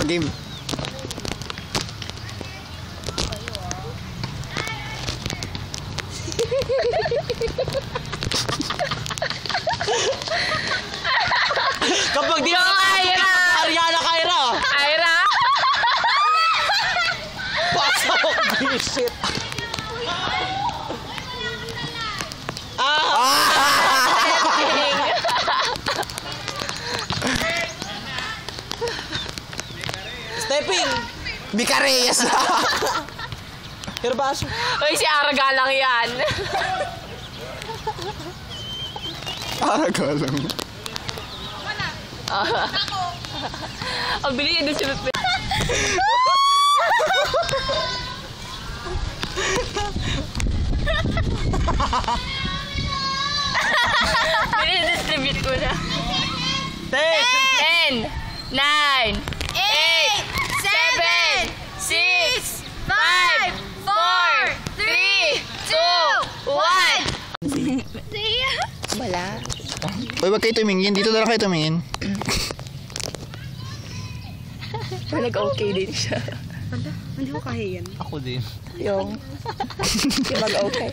game. Kapag di ako Ariana Kyra. Kyra? Pasok! Bullshit! Stepping! Bicareyes na! Herbaso. Uy, si Araga lang yan. Araga lang. Ang bili niya doon siya. Bini-distribute ko na. 10, 9, 8, 7, 6, 5, 4, 3, 2, 1. Wala. Uy, wag kayo tumingin. Dito na lang kayo tumingin. Nag-okay din siya. Wala, hindi ko kaya yan. Ako din. Yung mag-okay.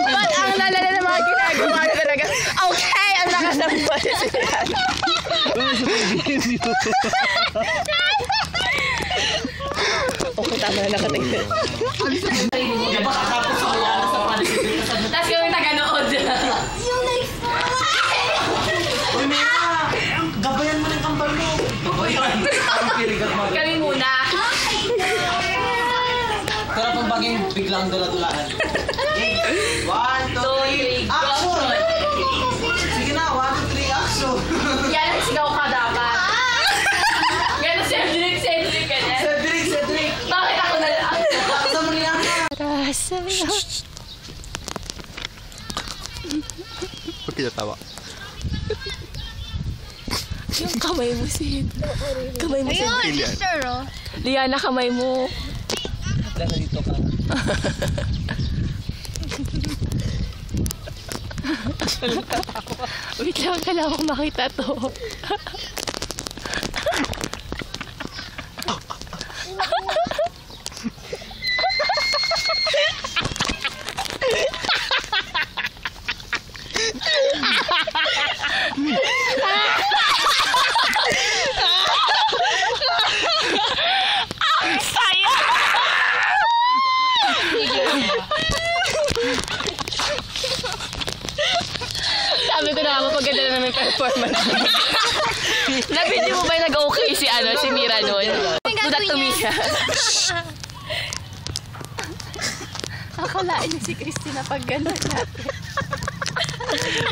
Ba't ang lalala na mga ginagawa na talaga? Okay! Ang lakas ng boses yan. Okay, tama na nakatingin. Tapos yung taga-nood. Uy, Mira! Gabayan mo ng kambal mo. Kami muna. Pero kung baging biglang dula-dulaan. 1, 2, 3, action! Sige na, 1, 2, 3, action! Yan, sigaw ka dapat. Gano'n, Cedric ka din. Cedric! Bakit ako na lang? Laksa mo niya na! Huwag kinatawa. Yung kamay mo, Sid. Kamay mo, Sid. Ayun, sister, oh. Liana, kamay mo. Wala na dito ka. Wait lang, kailangan ko makita to. Ang saya! Sabi ko na nga, mapaganda na namin performance. Nabindi mo ba yung nag-okay si Mira noon? Dudat tumisa. Akalain niya si Christina pag gano'n natin.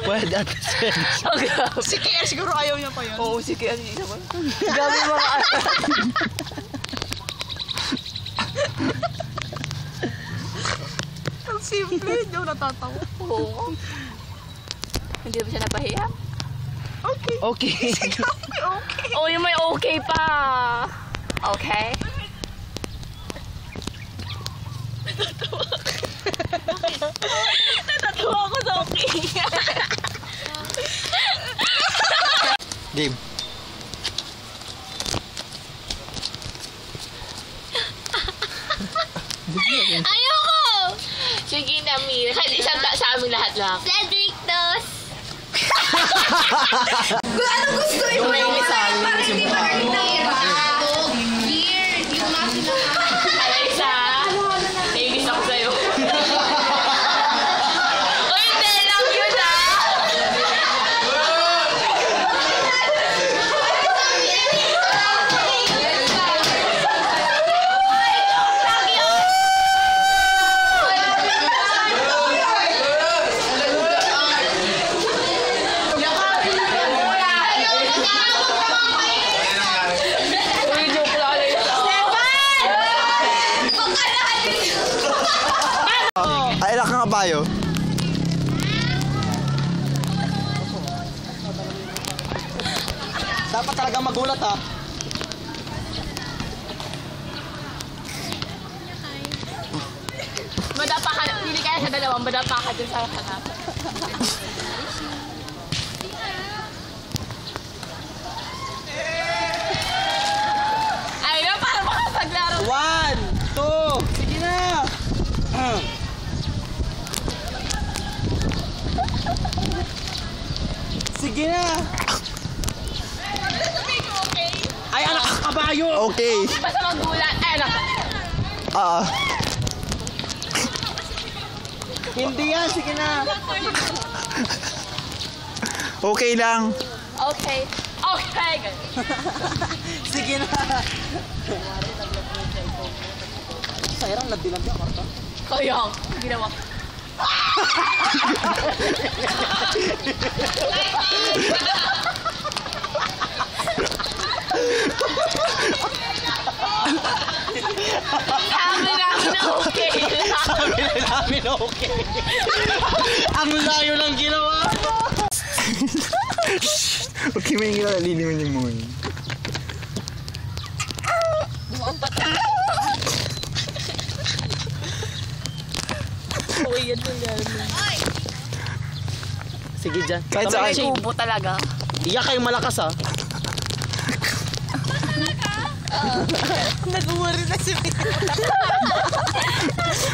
Pwede at sense. Oh, grabe. Si KR siguro ayaw niya pa yun. Oo, si Kian naman. Grabe mga Ang simple, hindi ako natatawa. Oo. Hindi ba siya napahiya? Okay. Okay. Okay. Oh, yung may okay pa. Okay? Natatawa ako sa okay. Game. Ayoko! Sige na, Mira. Isang sa amin lahat lang. Cedric Dos. Anong gusto mo? Yung may misal. Para hindi magaling na yun. Year, yung national. Alaysa, nainis ako sa'yo. Uy, hindi lang yun kang kabayo. Dapat talaga magulat ha. Madapa ka, hindi kaya sa dalawang, madapa ka dun sa harap. Ay na, para makapaglaro. 1, 2, sige na. Sige na. Ay, anak, kabayo. Okay. Basta magulat. Ay, anak. Ah. Hindi yan, sige na. Okay lang. Okay. Okay. Sige na. Sayang, nagdilag yan, Marta. Kaya, ginawa ko. Sabi namin na okay lang. Sabi na namin okay. Ang layo lang ginawa mo. Okay, may naliliman yung mga yun. Sige dyan. Kahit saan. Tubo talaga. Iyak kayong malakas ha. Nag-worry na si Mira.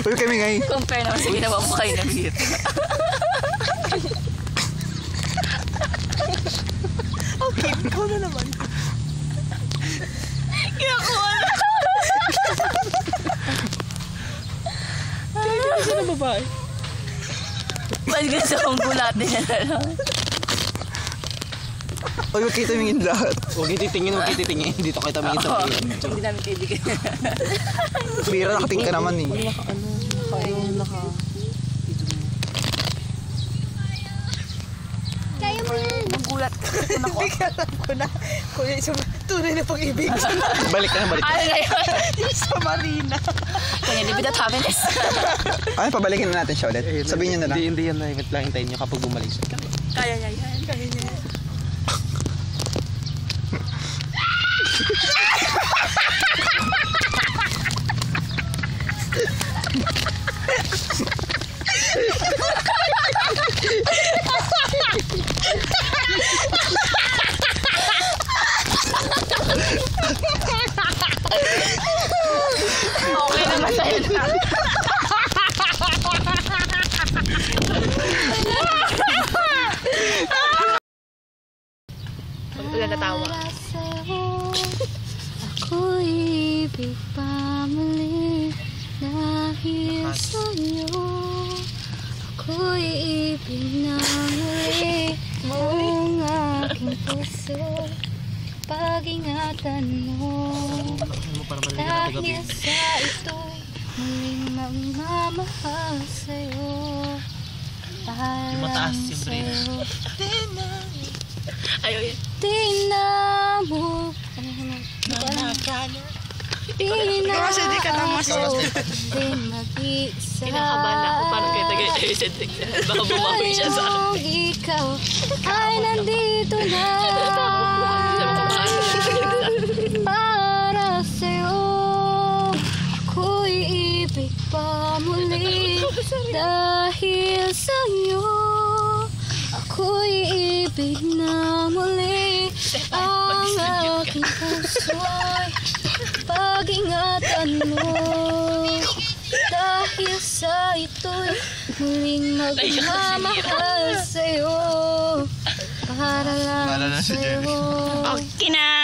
Uy, kami ngay. Compare naman sa ginawa mo kayo na beer. Okay, ikaw na naman. Kinakuha na. Sino na babae? Pwede ka sa kong bulatin na lang. Uy, huwag kayo tumingin lahat. Huwag ititingin, huwag ititingin. Dito kayo tamingin sa video. Hindi namin kaibigan. Mira, nakating ka naman eh. Kaya mo yan. Nagulat ka. Alam ko na. Kuya, isang tunay na pag-ibig. Balik ka na, balik. Ano na yun? Yung sa Marina. Kanya, live without happiness. Ay, pabalikin na natin siya ulit. Sabihin niyo na lang. Hindi yan na event lang. Hintayin nyo kapag bumalik siya. Kaya niya yan. Kaya niya yan. Okay naman sa'yo na. Wala natawa. Ako'y ibig pa muli dahil sa'yo. Ako'y ibig na muli ang aking puso. Pag-ingatan mo dahil sa ito'y muling magmamahal sa'yo. Para sa'yo. Ayaw yan. Di na mo Di na ako Di mag-isa Kinakabahan ako. Parang kayo tagay sa tignan. Baka bumawi siya sa akin. Ngayong ikaw ay nandito na para sa'yo. Ako'y ibig pa muli dahil sa'yo. Ako'y ibig na muli. Ang aking puso'y pag-ingatan mo. Dahil sa ito'y muling magmamahal sa'yo. Para lang sa'yo. Okay na!